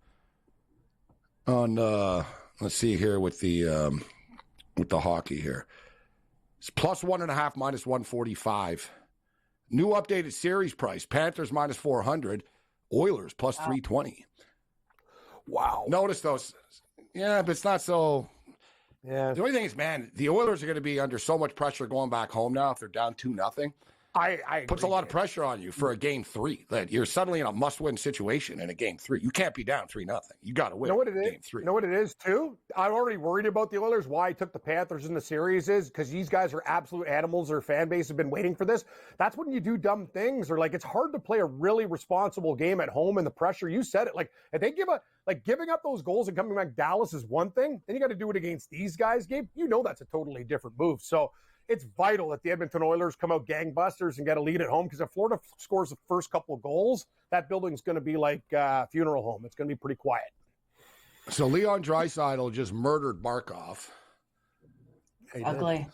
Let's see here with the hockey here. It's plus 1.5, minus 145. New updated series price: Panthers minus 400, Oilers plus 320. Wow. Notice those. Yeah, but it's not so. Yeah. The only thing is, man, the Oilers are going to be under so much pressure going back home now if they're down 2-0. I puts a lot of pressure on you for a game 3. That you're suddenly in a must-win situation in a game 3. You can't be down 3-0. You got to win. You know what it is? Game 3. You know what it is too? I'm already worried about the Oilers. Why I took the Panthers in the series is because these guys are absolute animals. Their fan base have been waiting for this. That's when you do dumb things, or like it's hard to play a really responsible game at home and the pressure. You said it. Like if they giving up those goals and coming back Dallas is one thing. Then you got to do it against these guys, Gabe. You know that's a totally different move. So it's vital that the Edmonton Oilers come out gangbusters and get a lead at home, because if Florida scores the first couple of goals, that building's going to be like a funeral home. It's going to be pretty quiet. So Leon Draisaitl just murdered Barkov. Ugly.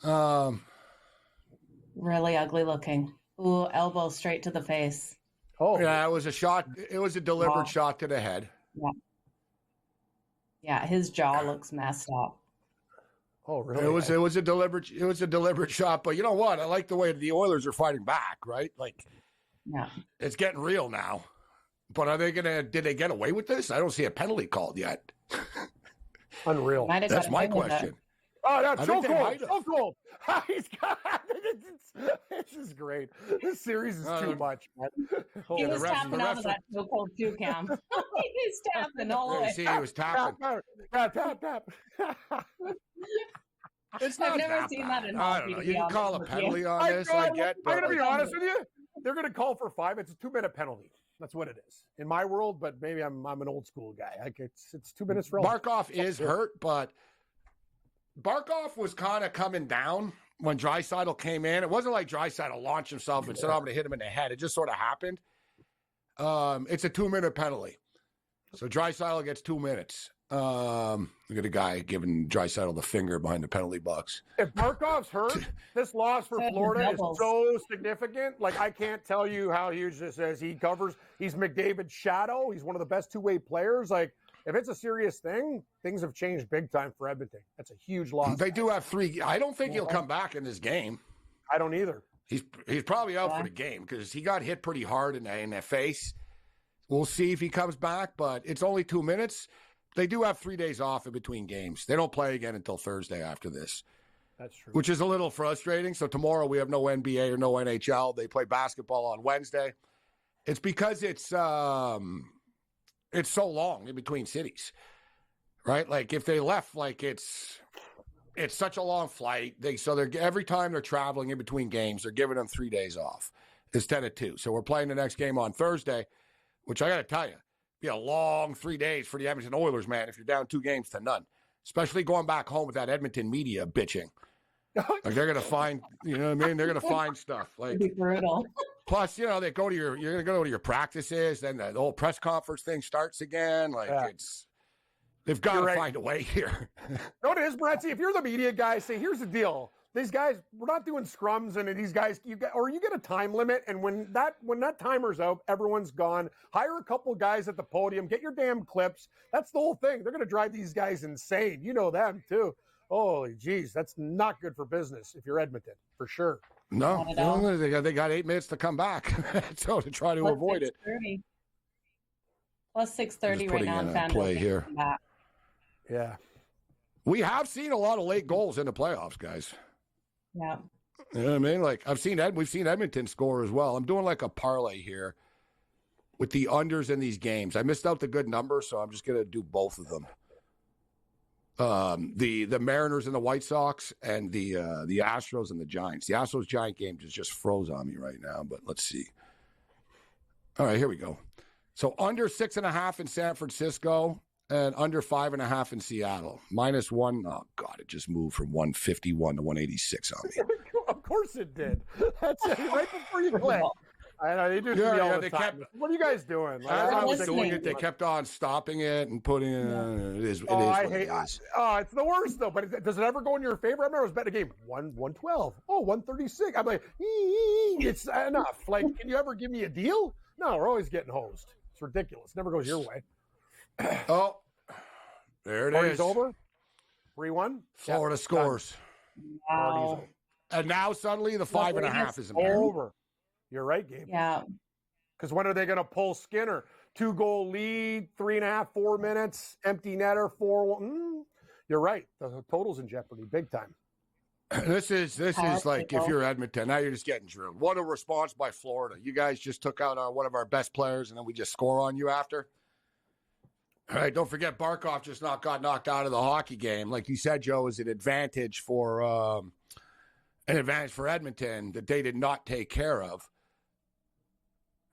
Really ugly looking. Ooh, elbow straight to the face. Oh. Yeah, it was a shot. It was a deliberate shot to the head. Yeah. Yeah, his jaw looks messed up. Oh, really? It was a deliberate shot, but you know what? I like the way the Oilers are fighting back, right? Like, yeah, it's getting real now. But did they get away with this? I don't see a penalty called yet. Unreal. That's my question. Oh, that's so cool. So cool. This is great. This series is too much. He was tapping out of that so cold too, Cam. He's tapping all the way. See, he was tapping. Tap. I've never seen that in hockey. I don't know. You can call a penalty on this. I get. I'm going to be honest with you. They're going to call for 5. It's a 2-minute penalty. That's what it is in my world. But maybe I'm an old school guy. Like it's 2 minutes for all. Barkov is hurt, but Barkov was kind of coming down when Draisaitl came in. It wasn't like Draisaitl launched himself and said, "I'm going to hit him in the head." It just sort of happened. It's a 2-minute penalty, so Draisaitl gets 2 minutes. Look at a guy giving Draisaitl the finger behind the penalty box. If Barkov's hurt, this loss for Florida is so significant. Like, I can't tell you how huge this is. He's McDavid's shadow. He's one of the best two-way players. Like, if it's a serious thing, things have changed big time for Edmonton. That's a huge loss. They do have 3. I don't think he'll come back in this game. I don't either. He's probably out for the game because he got hit pretty hard in the face. We'll see if he comes back, but it's only 2 minutes. They do have 3 days off in between games. They don't play again until Thursday after this. That's true. Which is a little frustrating. So tomorrow we have no NBA or no NHL. They play basketball on Wednesday. It's because it's so long in between cities, right? Like if they left, like it's such a long flight. Every time they're traveling in between games, they're giving them 3 days off instead of 2. So we're playing the next game on Thursday, which I got to tell you, be a long 3 days for the Edmonton Oilers, man, if you're down 2-0, especially going back home with that Edmonton media bitching. Like they're going to find, you know what I mean? They're going to find stuff. Like, it'd be brutal. Plus, you know, you're going to go to your practices, then the whole press conference thing starts again. Like they've got to find a way here. You know what it is, Morency? If you're the media guy, say, here's the deal. These guys, we're not doing scrums, and these guys, you get a time limit, and when that timer's out, everyone's gone. Hire a couple guys at the podium, get your damn clips. That's the whole thing. They're going to drive these guys insane. You know them too. Holy geez, that's not good for business if you're Edmonton, for sure. No, they got 8 minutes to come back, so to try to avoid it. Plus 6:30 right now. In play here. Yeah, we have seen a lot of late goals in the playoffs, guys. Yeah. You know what I mean? Like we've seen Edmonton score as well. I'm doing like a parlay here with the unders in these games. I missed out the good number, so I'm just going to do both of them. The Mariners and the White Sox and the Astros and the Giants. The Astros-Giant game just froze on me right now, but let's see. All right, here we go. So under 6.5 in San Francisco and under 5.5 in Seattle. -1. Oh, God, it just moved from 151 to 186 on me. Of course it did. That's it. Right before you click. I know they do to me all the time. What are you guys doing? Like, as I was doing it, they kept on stopping it and putting it. It is. It is I what hate. it is. It's the worst though. But does it ever go in your favor? I remember I was betting a game 112. Oh, 136. I'm like, it's enough. Like, can you ever give me a deal? No, we're always getting hosed. It's ridiculous. Never goes your way. Oh, there it Party's is. over. 3-1. Florida scores. Wow. And now suddenly the 5.5 is over. You're right, Gabe. Yeah. Because when are they going to pull Skinner? 2-goal lead, 3.5, 4 minutes, empty netter, 4-1. You're right. The total's in jeopardy, big time. This is like if you're Edmonton, now you're just getting drilled. What a response by Florida. You guys just took out one of our best players, and then we just score on you after. All right, don't forget Barkov just got knocked out of the hockey game. Like you said, Joe, is an advantage for Edmonton that they did not take care of.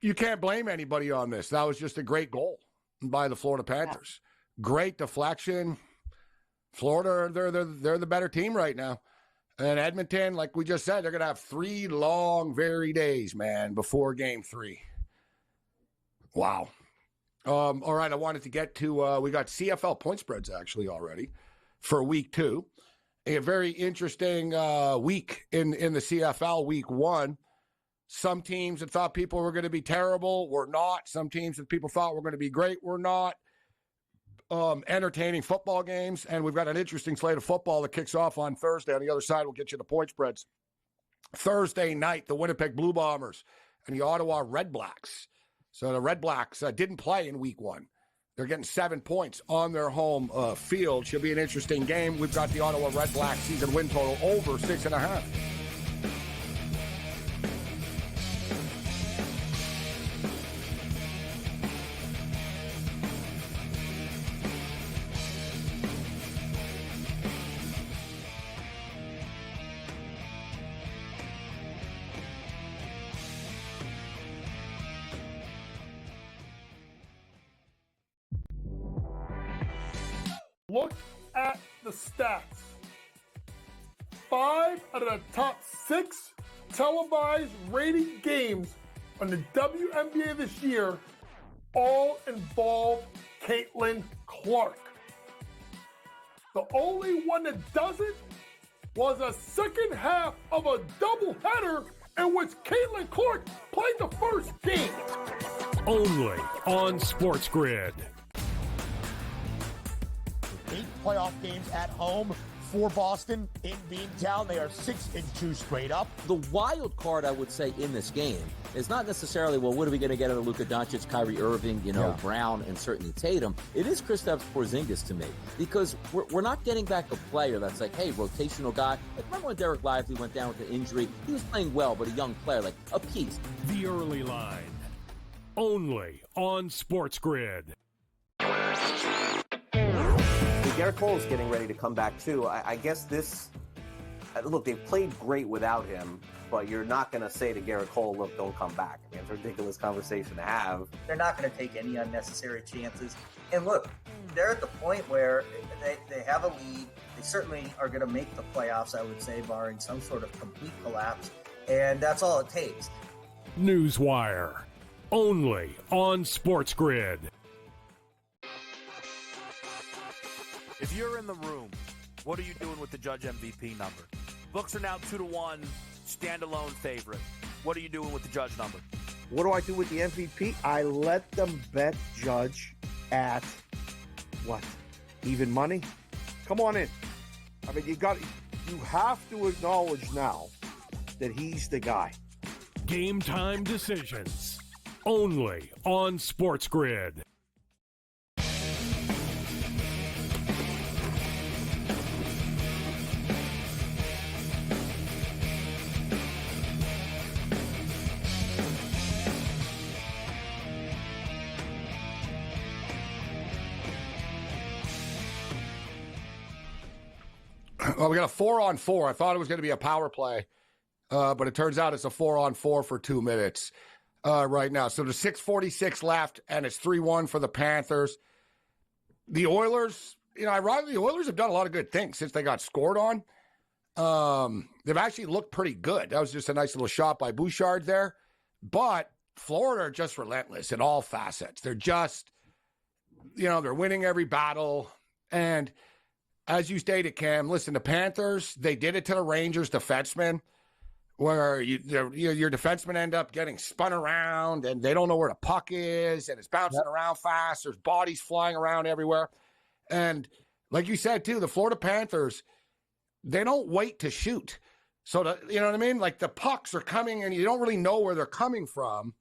You can't blame anybody on this. That was just a great goal by the Florida Panthers. Yeah. Great deflection. Florida, they're the better team right now. And Edmonton, like we just said, they're going to have 3 long, very days, man, before Game 3. Wow. All right, I wanted to get to, we got CFL point spreads actually already for Week 2. A very interesting week in the CFL, Week 1. Some teams that thought people were going to be terrible were not. Some teams that people thought were going to be great were not. Entertaining football games, and we've got an interesting slate of football that kicks off on Thursday. On the other side, we'll get you the point spreads. Thursday night, the Winnipeg Blue Bombers and the Ottawa Red Blacks. So the Red Blacks didn't play in Week 1. They're getting 7 points on their home field. Should be an interesting game. We've got the Ottawa Red Blacks season win total over 6.5. Look at the stats. 5 out of the top 6 televised rated games on the WNBA this year all involve Caitlin Clark. The only one that doesn't was a second half of a doubleheader in which Caitlin Clark played the first game. Only on SportsGrid. 8 playoff games at home for Boston in Beantown. They are 6-2 straight up. The wild card, I would say, in this game is not necessarily, well, what are we going to get out of Luka Doncic, Kyrie Irving, Brown, and certainly Tatum. It is Kristaps Porzingis to me, because we're not getting back a player that's like, hey, rotational guy. Like, remember when Derek Lively went down with an injury? He was playing well, but a young player, like a piece. The early line. Only on SportsGrid. Garrett Cole is getting ready to come back too. I guess this. Look, they've played great without him, but you're not going to say to Garrett Cole, "Look, don't come back." I mean, it's a ridiculous conversation to have. They're not going to take any unnecessary chances. And look, they're at the point where they have a lead. They certainly are going to make the playoffs, I would say, barring some sort of complete collapse. And that's all it takes. Newswire. Only on SportsGrid. If you're in the room, what are you doing with the Judge MVP number? Books are now 2-1, standalone favorite. What are you doing with the Judge number? What do I do with the MVP? I let them bet Judge at what? Even money? Come on in. I mean, you have to acknowledge now that he's the guy. Game time decisions. Only on SportsGrid. Well, we got a 4-on-4. I thought it was going to be a power play, but it turns out it's a 4-on-4 for 2 minutes right now. So there's 6:46 left, and it's 3-1 for the Panthers. The Oilers, ironically, the Oilers have done a lot of good things since they got scored on. They've actually looked pretty good. That was just a nice little shot by Bouchard there. But Florida are just relentless in all facets. They're just, they're winning every battle. And as you stated, Cam, listen, the Panthers, they did it to the Rangers defensemen, where your defensemen end up getting spun around and they don't know where the puck is and it's bouncing around fast. There's bodies flying around everywhere. And like you said, too, the Florida Panthers, they don't wait to shoot. So, you know what I mean? Like the pucks are coming and you don't really know where they're coming from.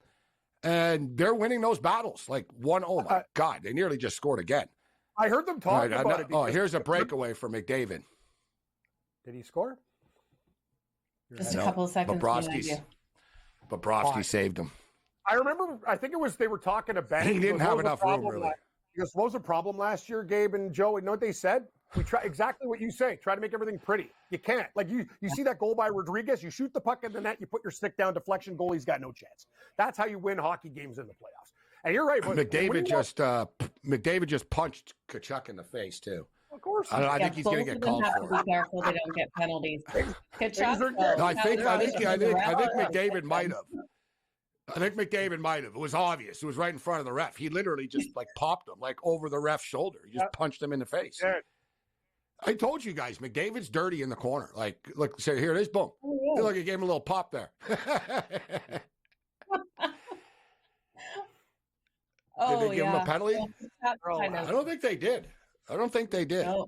And they're winning those battles. Like oh my God, they nearly just scored again. I heard them talking about it. Oh, here's a breakaway for McDavid. Did he score? Just a couple of seconds. Bobrovsky saved him. I remember, I think they were talking to Ben. He didn't have enough room, really. He goes, what was the problem last year, Gabe and Joe? You know what they said? We try exactly what you say. Try to make everything pretty. You can't. Like you see that goal by Rodriguez, you shoot the puck in the net, you put your stick down, deflection, goalie's got no chance. That's how you win hockey games in the playoffs. And you're right. McDavid just punched Tkachuk in the face too. Of course. I think he's going to get called for it. Be careful they don't get penalties. Tkachuk, I think McDavid might have. I think McDavid might have. It was obvious. It was right in front of the ref. He literally just popped him over the ref's shoulder. He just punched him in the face. Yeah. I told you guys, McDavid's dirty in the corner. Look, say here it is. Boom. Oh, yeah. Look, he gave him a little pop there. Did they give him a penalty? I don't think they did. No.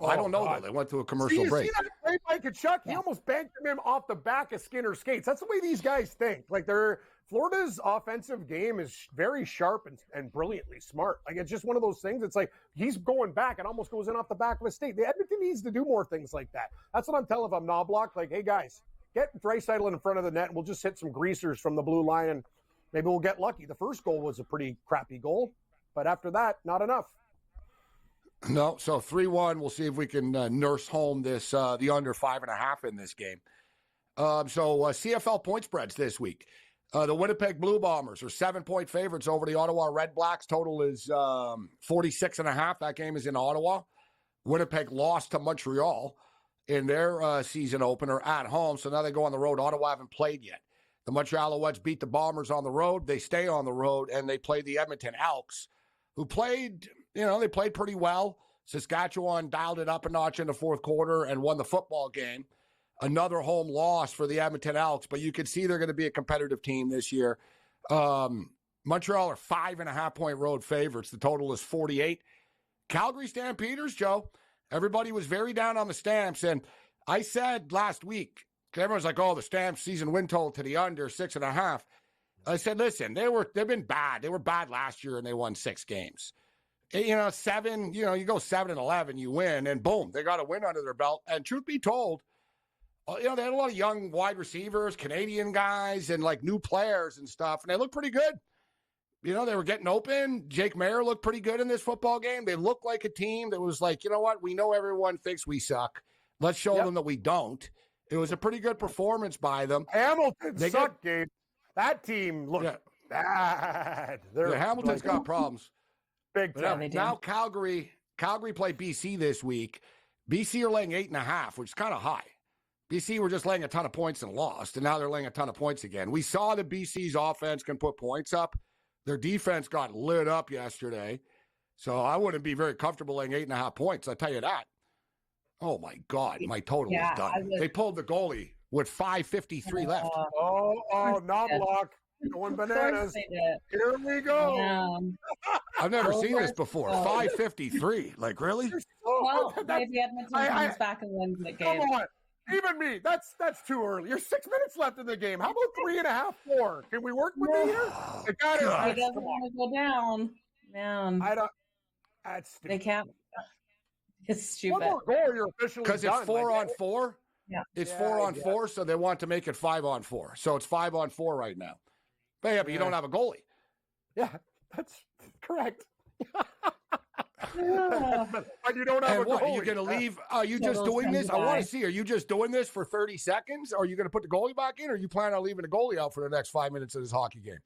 I don't know, though. They went to a commercial break. See that play by Tkachuk? He almost banked him off the back of Skinner's skates. That's the way these guys think. Florida's offensive game is very sharp and brilliantly smart. It's just one of those things. It's like he's going back and almost goes in off the back of a skate. The Edmonton needs to do more things like that. That's what I'm telling them. Knobloch, hey, guys, get Draisaitl in front of the net and we'll just hit some greasers from the blue line and maybe we'll get lucky. The first goal was a pretty crappy goal, but after that, not enough. No, so 3-1. We'll see if we can nurse home this the under 5.5 in this game. CFL point spreads this week. The Winnipeg Blue Bombers are 7-point favorites over the Ottawa Red Blacks. Total is 46.5. That game is in Ottawa. Winnipeg lost to Montreal in their season opener at home, so now they go on the road. Ottawa haven't played yet. The Montreal Alouettes beat the Bombers on the road. They stay on the road, and they play the Edmonton Elks, who played, they played pretty well. Saskatchewan dialed it up a notch in the fourth quarter and won the football game. Another home loss for the Edmonton Elks, but you can see they're going to be a competitive team this year. Montreal are 5.5-point road favorites. The total is 48. Calgary Stampeders, Joe. Everybody was very down on the Stamps, and I said last week, everyone's like, the Stamps season win total to the under 6.5. I said, listen, they've been bad. They were bad last year, and they won 6 games. 7, you go 7-11, you win, and boom, they got a win under their belt. And truth be told, they had a lot of young wide receivers, Canadian guys, and new players and stuff, and they look pretty good. They were getting open. Jake Mayer looked pretty good in this football game. They looked like a team that was like, you know what? We know everyone thinks we suck. Let's show them that we don't. It was a pretty good performance by them. Hamilton sucked, Gabe. That team looked bad. Hamilton's got problems. Big time. Now Calgary played BC this week. BC are laying 8.5, which is kind of high. BC were just laying a ton of points and lost, and now they're laying a ton of points again. We saw that BC's offense can put points up. Their defense got lit up yesterday, so I wouldn't be very comfortable laying 8.5 points, I'll tell you that. Oh, my God, my total is done. They pulled the goalie with 5:53 left. Knobloch. Going bananas. Here we go. I've never seen this before. 5:53. Really? Well, maybe Edmonton comes back and wins the game. Come on. Even me. That's too early. There's 6 minutes left in the game. How about 3.5, 4? Can we work with it here? He doesn't want to go down. Man. That's stupid. They can't. It's stupid. One more goal, you're officially done. Because it's 4-on-4? Yeah. It's 4-on-4, so they want to make it 5-on-4. So it's 5-on-4 right now. But you don't have a goalie. Yeah, that's correct. But you don't have And a what? goalie. Are you going to leave? Are you just Those doing kinds this? of I want to guys. see. Are you just doing this for 30 seconds? Or are you going to put the goalie back in? Or are you planning on leaving the goalie out for the next 5 minutes of this hockey game?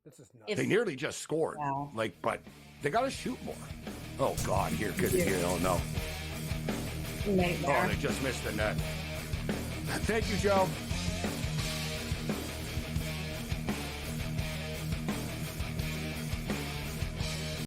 This is nuts. They nearly just scored. Wow. But they got to shoot more. Oh, God. Here. Oh, no. Nightmare. Oh, they just missed the net. Thank you, Joe.